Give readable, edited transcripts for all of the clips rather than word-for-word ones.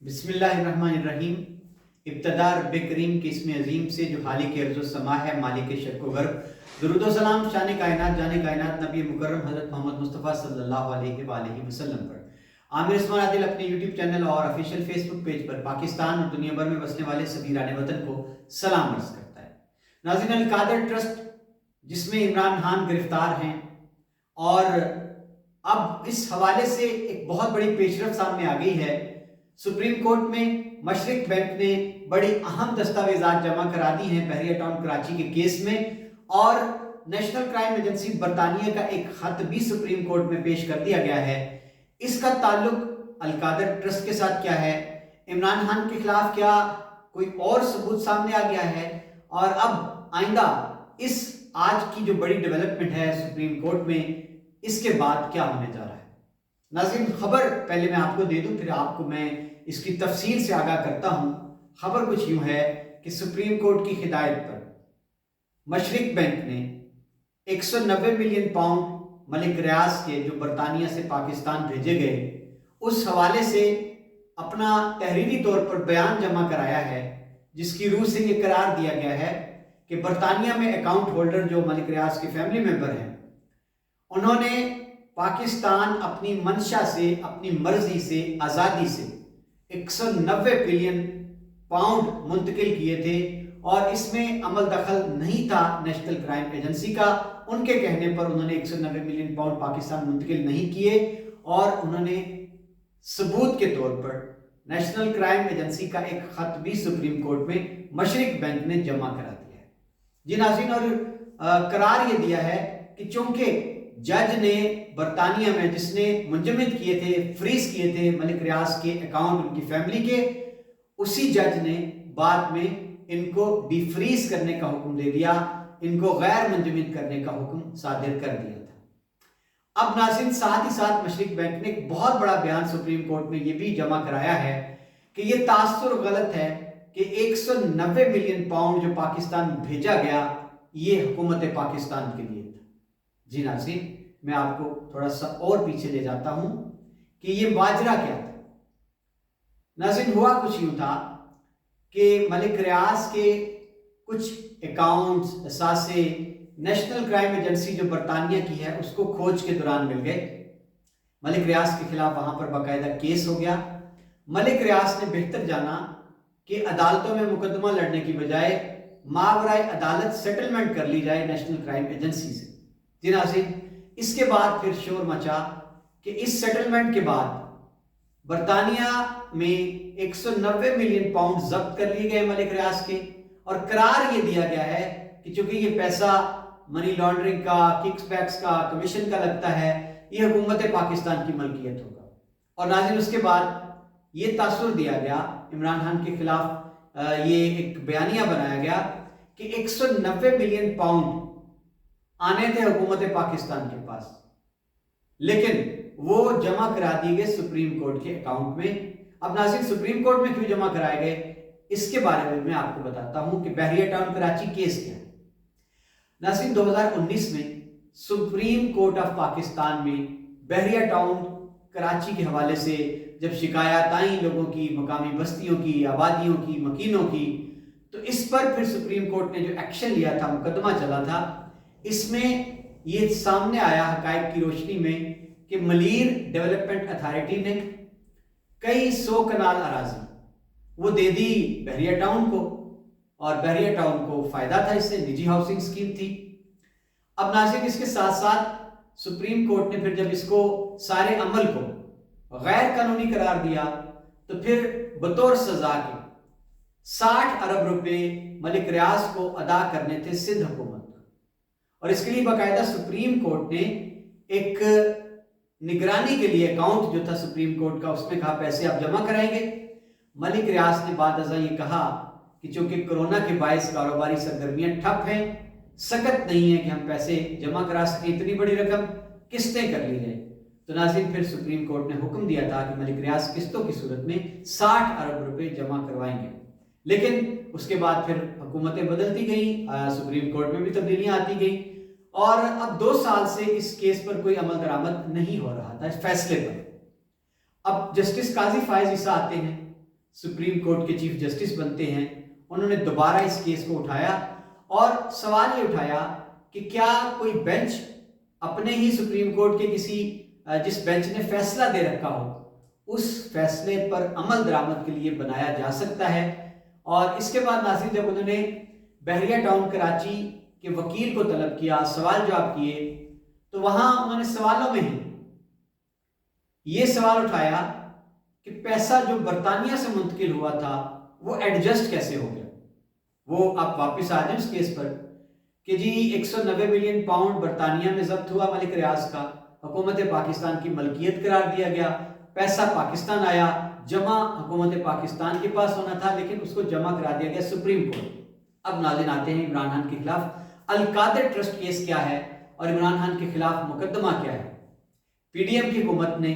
بسم اللہ الرحمن الرحیم۔ ابتدا رب کریم کے اسم عظیم سے جو خالق ارض و سما ہے، مالک شرق و غرب۔ درود و سلام شان کائنات جان کائنات نبی مکرم حضرت محمد مصطفیٰ صلی اللہ علیہ وآلہ وسلم پر۔ عامر عثمان عادل اپنے یوٹیوب چینل اور آفیشیل فیس بک پیج پر پاکستان اور دنیا بھر میں بسنے والے سبھی ایران وطن کو سلام عرض کرتا ہے۔ ناظرین، القادر ٹرسٹ جس میں عمران خان گرفتار ہیں، اور اب اس حوالے سے ایک بہت بڑی پیشرفت سامنے آ گئی ہے۔ سپریم کورٹ میں مشرق بینک نے بڑی اہم دستاویزات جمع کرا دی ہیں بحریہ ٹاؤن کراچی کے کیس میں، اور نیشنل کرائم ایجنسی برطانیہ کا ایک خط بھی سپریم کورٹ میں پیش کر دیا گیا ہے۔ اس کا تعلق القادر ٹرسٹ کے ساتھ کیا ہے، عمران خان کے خلاف کیا کوئی اور ثبوت سامنے آ گیا ہے، اور اب آئندہ اس آج کی جو بڑی ڈیولپمنٹ ہے سپریم کورٹ میں، اس کے بعد کیا ہونے جا رہا ہے۔ ناظرین، خبر پہلے میں آپ کو دے دوں، پھر آپ کو میں اس کی تفصیل سے آگاہ کرتا ہوں۔ خبر کچھ یوں ہے کہ سپریم کورٹ کی ہدایت پر مشرق بینک نے 190 ملین پاؤنڈ ملک ریاض کے جو برطانیہ سے پاکستان بھیجے گئے، اس حوالے سے اپنا تحریری طور پر بیان جمع کرایا ہے، جس کی روح سے یہ قرار دیا گیا ہے کہ برطانیہ میں اکاؤنٹ ہولڈر جو ملک ریاض کے فیملی ممبر ہیں، انہوں نے پاکستان اپنی منشا سے، اپنی مرضی سے، آزادی سے 190 بلین پاؤنڈ منتقل کیے تھے، اور اس میں عمل دخل نہیں تھا نیشنل کرائم ایجنسی کا۔ ان کے کہنے پر انہوں نے 190 ملین پاؤنڈ پاکستان منتقل نہیں کیے، اور انہوں نے ثبوت کے طور پر نیشنل کرائم ایجنسی کا ایک خط بھی سپریم کورٹ میں مشرق بینک نے جمع کرا دیا ہے۔ جی ناظرین، اور قرار یہ دیا ہے کہ چونکہ جج نے برطانیہ میں، جس نے منجمد کیے تھے، فریز کیے تھے ملک ریاض کے اکاؤنٹ ان کی فیملی کے، اسی جج نے بعد میں ان کو ڈی فریز کرنے کا حکم دے دیا، ان کو غیر منجمد کرنے کا حکم صادر کر دیا تھا۔ اب ناظرین، ساتھ ہی ساتھ مشرق بینک نے ایک بہت بڑا بیان سپریم کورٹ میں یہ بھی جمع کرایا ہے کہ یہ تاثر غلط ہے کہ 190 ملین پاؤنڈ جو پاکستان بھیجا گیا، یہ حکومت پاکستان کے لیے تھا۔ جی ناظرین، میں آپ کو تھوڑا سا اور پیچھے لے جاتا ہوں کہ یہ ماجرا کیا تھا۔ ناظرین، ہوا کچھ یوں تھا کہ ملک ریاض کے کچھ اکاؤنٹس، اثاثے نیشنل کرائم ایجنسی جو برطانیہ کی ہے اس کو کھوج کے دوران مل گئے۔ ملک ریاض کے خلاف وہاں پر باقاعدہ کیس ہو گیا۔ ملک ریاض نے بہتر جانا کہ عدالتوں میں مقدمہ لڑنے کی بجائے ماورائے عدالت سیٹلمنٹ کر لی جائے نیشنل کرائم ایجنسی سے۔ جی ناظرین، اس کے بعد پھر شور مچا کہ اس سیٹلمنٹ کے بعد برطانیہ میں 190 ملین پاؤنڈ ضبط کر لیے گئے ملک ریاض کے، اور قرار یہ دیا گیا ہے کہ چونکہ یہ پیسہ منی لانڈرنگ کا، ککس بیکس کا، کمیشن کا لگتا ہے، یہ حکومت پاکستان کی ملکیت ہوگا۔ اور ناظرین، اس کے بعد یہ تاثر دیا گیا عمران خان کے خلاف، یہ ایک بیانیہ بنایا گیا کہ 190 ملین پاؤنڈ آنے تھے حکومت پاکستان کے پاس، لیکن وہ جمع کرا دیے گئے سپریم کورٹ کے اکاؤنٹ میں۔ اب ناظرین، سپریم کورٹ میں کیوں جمع کرائے گئے، اس کے بارے میں آپ کو بتاتا ہوں کہ بحریہ ٹاؤن کراچی کیس کیا ہے۔ ناظرین، 2019 میں سپریم کورٹ آف پاکستان میں بحریہ ٹاؤن کراچی کے حوالے سے جب شکایات آئیں لوگوں کی، مقامی بستیوں کی، آبادیوں کی، مکینوں کی، تو اس پر پھر سپریم کورٹ نے جو ایکشن لیا تھا، مقدمہ چلا تھا، اس میں یہ سامنے آیا حقائق کی روشنی میں کہ ملیر ڈیولپمنٹ اتھارٹی نے کئی 100 کنال اراضی وہ دے دی بحریہ ٹاؤن کو، اور بحریہ ٹاؤن کو فائدہ تھا، اس سے نجی ہاؤسنگ اسکیم تھی۔ اب ناظرین، اس کے ساتھ ساتھ سپریم کورٹ نے پھر جب اس کو سارے عمل کو غیر قانونی قرار دیا، تو پھر بطور سزا کے 60 ارب روپے ملک ریاض کو ادا کرنے تھے سندھ حکومت، اور اس کے لیے باقاعدہ سپریم کورٹ نے ایک نگرانی کے لیے اکاؤنٹ جو تھا سپریم کورٹ کا، اس میں کہا پیسے آپ جمع کرائیں گے۔ ملک ریاض نے بعد ازاں یہ کہا کہ چونکہ کرونا کے باعث کاروباری سرگرمیاں ٹھپ ہیں، سکت نہیں ہے کہ ہم پیسے جمع کرا سکیں، اتنی بڑی رقم قسطیں کر لی جائیں۔ تو ناظرین، پھر سپریم کورٹ نے حکم دیا تھا کہ ملک ریاض قسطوں کی صورت میں 60 ارب روپے جمع کروائیں گے، لیکن اس کے بعد پھر حکومتیں بدلتی گئیں، سپریم کورٹ میں بھی تبدیلیاں آتی گئیں، اور اب 2 سال سے اس کیس پر کوئی عمل درآمد نہیں ہو رہا تھا، اس فیصلے پر۔ اب جسٹس قاضی فائز عیسیٰ آتے ہیں، سپریم کورٹ کے چیف جسٹس بنتے ہیں، انہوں نے دوبارہ اس کیس کو اٹھایا اور سوال یہ اٹھایا کہ کیا کوئی بینچ اپنے ہی سپریم کورٹ کے کسی جس بینچ نے فیصلہ دے رکھا ہو اس فیصلے پر عمل درآمد کے لیے بنایا جا سکتا ہے۔ اور اس کے بعد ناظرین جب انہوں نے بحریہ ٹاؤن کراچی کے وکیل کو طلب کیا، سوال جواب کیے، تو وہاں انہوں نے سوالوں میں ہی یہ سوال اٹھایا کہ پیسہ جو برطانیہ سے منتقل ہوا تھا وہ ایڈجسٹ کیسے ہو گیا۔ وہ آپ واپس آ جائیں اس کیس پر کہ جی 190 ملین پاؤنڈ برطانیہ میں ضبط ہوا ملک ریاض کا، حکومت پاکستان کی ملکیت قرار دیا گیا، پیسہ پاکستان آیا، جمع حکومت پاکستان کے پاس ہونا تھا لیکن اس کو جمع کرا دیا گیا سپریم کورٹ۔ اب ناظرین آتے ہیں عمران خان کے خلاف القادر ٹرسٹ کیس کیا ہے اور عمران خان کے خلاف مقدمہ کیا ہے۔ پی ڈی ایم کی حکومت نے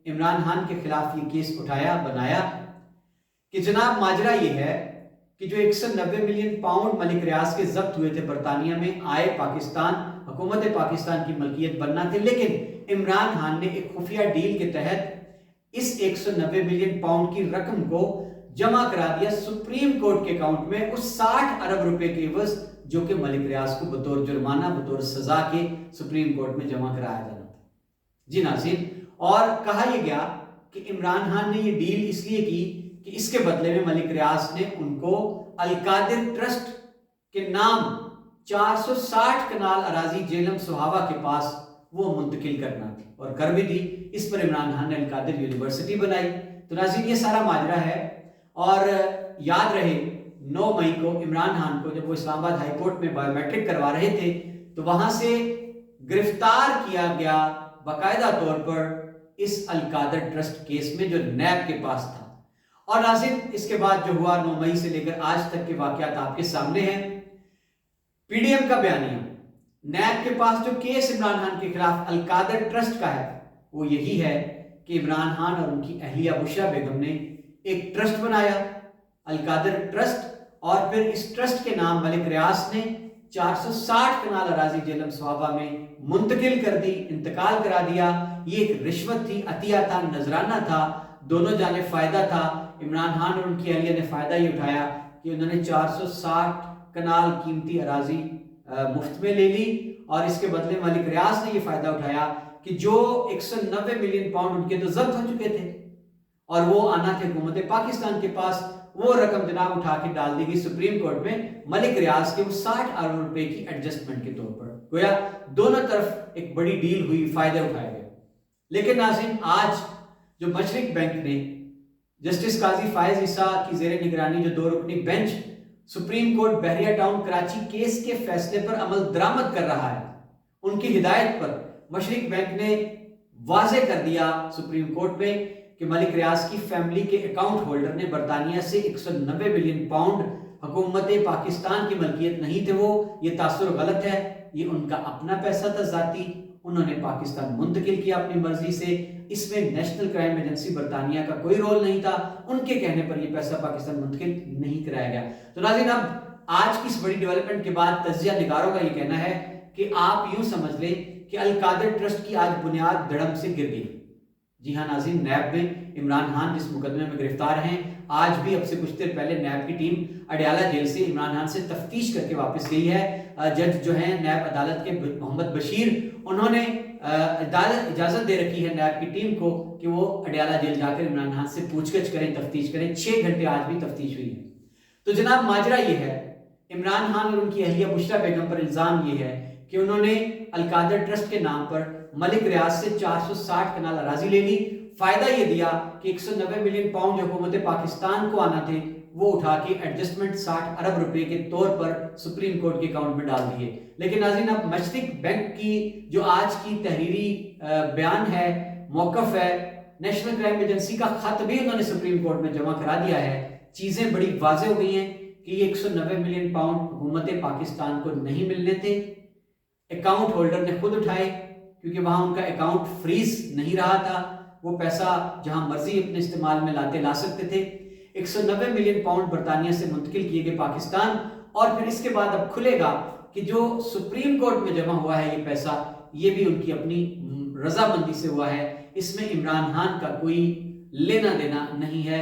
عمران خان کے خلاف یہ کیس اٹھایا، بنایا کہ جناب ماجرا یہ ہے کہ جو 190 ملین پاؤنڈ ملک ریاض کے ضبط ہوئے تھے برطانیہ میں، آئے پاکستان، حکومت پاکستان کی ملکیت بننا تھے، لیکن عمران خان نے ایک خفیہ ڈیل کے تحت اس 190 ملین پاؤنڈ کی رقم کو جمع کرا دیا سپریم کورٹ کے اکاؤنٹ میں، اس 60 ارب روپے کے عوض جو کہ ملک ریاض کو بطور جرمانہ، بطور سزا کے سپریم کورٹ میں جمع کرایا جانا تھا۔ جی ناظرین، اور کہا یہ گیا کہ عمران خان نے یہ ڈیل اس لیے کی کہ اس کے بدلے میں ملک ریاض نے ان کو القادر ٹرسٹ کے نام 460 کنال اراضی جہلم سہاوا کے پاس وہ منتقل کرنا تھی، اور کر بھی دی۔ اس پر عمران خان نے القادر یونیورسٹی بنائی۔ تو ناظرین یہ سارا ماجرا ہے، اور یاد رہے 9 مئی کو عمران خان کو جب وہ اسلام آباد ہائی کورٹ میں بائیو میٹرک کروا رہے تھے تو وہاں سے گرفتار کیا گیا باقاعدہ طور پر اس القادر ٹرسٹ کیس میں جو نیب کے پاس تھا۔ اور ناظرین اس کے بعد جو ہوا 9 مئی سے لے کر آج تک کے واقعات آپ کے سامنے ہیں۔ پی ڈی ایم کا بیانیہ، نیب کے پاس جو کیس عمران خان کے خلاف القادر ٹرسٹ کا ہے وہ یہی ہے کہ عمران خان اور ان کی اہلیہ بشرا بیگم نے ایک ٹرسٹ بنایا، القادر ٹرسٹ، اور پھر اس ٹرسٹ کے نام ملک ریاض نے 460 کنال اراضی جہلم سہاوا میں منتقل کر دی، انتقال کرا دیا۔ یہ ایک رشوت تھی، عطیہ تھا، نذرانہ تھا، دونوں جانب فائدہ تھا۔ عمران خان اور ان کی اہلیہ نے فائدہ یہ اٹھایا کہ انہوں نے 460 کنال قیمتی اراضی مفت میں لے لی، اور اس کے بدلے ملک ریاض نے یہ فائدہ اٹھایا کہ جو 190 ملین پاؤنڈ ان کے تو ضبط ہو چکے تھے اور وہ آنا تھے حکومت پاکستان کے پاس، وہ رقم جناب اٹھا کے ڈال دی گئی سپریم کورٹ میں ملک ریاض کے وہ 60 ارب روپے کی ایڈجسٹمنٹ کے طور پر۔ گویا دونوں طرف ایک بڑی ڈیل ہوئی، فائدے اٹھائے گئے۔ لیکن ناظرین آج جو مشرق بینک نے جسٹس قاضی فائز عیسیٰ کی زیر نگرانی جو 2 رکنی بینچ سپریم کورٹ بحریہ ٹاؤن کراچی کیس کے فیصلے پر عمل درآمد کر رہا ہے، ان کی ہدایت پر مشرق بینک نے واضح کر دیا سپریم کورٹ میں کہ ملک ریاض کی فیملی کے اکاؤنٹ ہولڈر نے برطانیہ سے 190 ملین پاؤنڈ حکومت پاکستان کی ملکیت نہیں تھے، وہ یہ تاثر غلط ہے، یہ ان کا اپنا پیسہ تھا ذاتی، انہوں نے پاکستان منتقل کیا اپنی مرضی سے، اس میں نیشنل کرائم ایجنسی برطانیہ کا کوئی رول نہیں تھا، ان کے کہنے پر یہ پیسہ پاکستان منتقل نہیں کرایا گیا۔ تو ناظرین اب آج کی اس بڑی ڈیولپمنٹ کے بعد تجزیہ نگاروں کا یہ کہنا ہے کہ آپ یوں سمجھ لیں کہ القادر ٹرسٹ کی آج بنیاد دھڑم سے گر گئی۔ جی ہاں ناظرین، نیب میں عمران خان جس مقدمے میں گرفتار ہیں، آج بھی اب سے کچھ دیر پہلے نیب کی ٹیم اڈیالہ جیل سے عمران خان سے تفتیش کر کے واپس گئی ہے۔ جج جو ہیں نیب عدالت کے محمد بشیر، انہوں نے اجازت دے رکھی ہے نیب کی ٹیم کو کہ وہ اڈیالہ جیل جا کر عمران خان سے پوچھ گچھ کریں، تفتیش کریں۔ 6 گھنٹے آج بھی تفتیش ہوئی ہے۔ تو جناب ماجرا یہ ہے، عمران خان اور ان کی اہلیہ بشرا بیگم پر الزام یہ ہے کہ انہوں نے القادر ٹرسٹ کے نام پر ملک ریاض سے 460 کنال اراضی لے لی، فائدہ یہ دیا کہ 190 ملین پاؤنڈ جو حکومت پاکستان کو آنا تھے وہ اٹھا کے ایڈجسٹمنٹ 60 ارب روپے کے طور پر سپریم کورٹ کے اکاؤنٹ میں ڈال دیے۔ لیکن ناظرین اب مشرق بینک کی جو آج کی تحریری بیان ہے، موقف ہے، نیشنل کرائم ایجنسی کا خط بھی انہوں نے سپریم کورٹ میں جمع کرا دیا ہے، چیزیں بڑی واضح ہو گئی ہیں کہ یہ 190 ملین پاؤنڈ حکومت پاکستان کو نہیں ملنے تھے، اکاؤنٹ ہولڈر نے خود اٹھائے کیونکہ وہاں ان کا اکاؤنٹ فریز نہیں رہا تھا، وہ پیسہ جہاں مرضی اپنے استعمال میں لا سکتے تھے۔ 190 ملین پاؤنڈ برطانیہ سے منتقل کیے گئے پاکستان، اور پھر اس کے بعد اب کھلے گا کہ جو سپریم کورٹ میں جمع ہوا ہے یہ پیسہ، یہ بھی ان کی اپنی رضامندی سے ہوا ہے، اس میں عمران خان کا کوئی لینا دینا نہیں ہے۔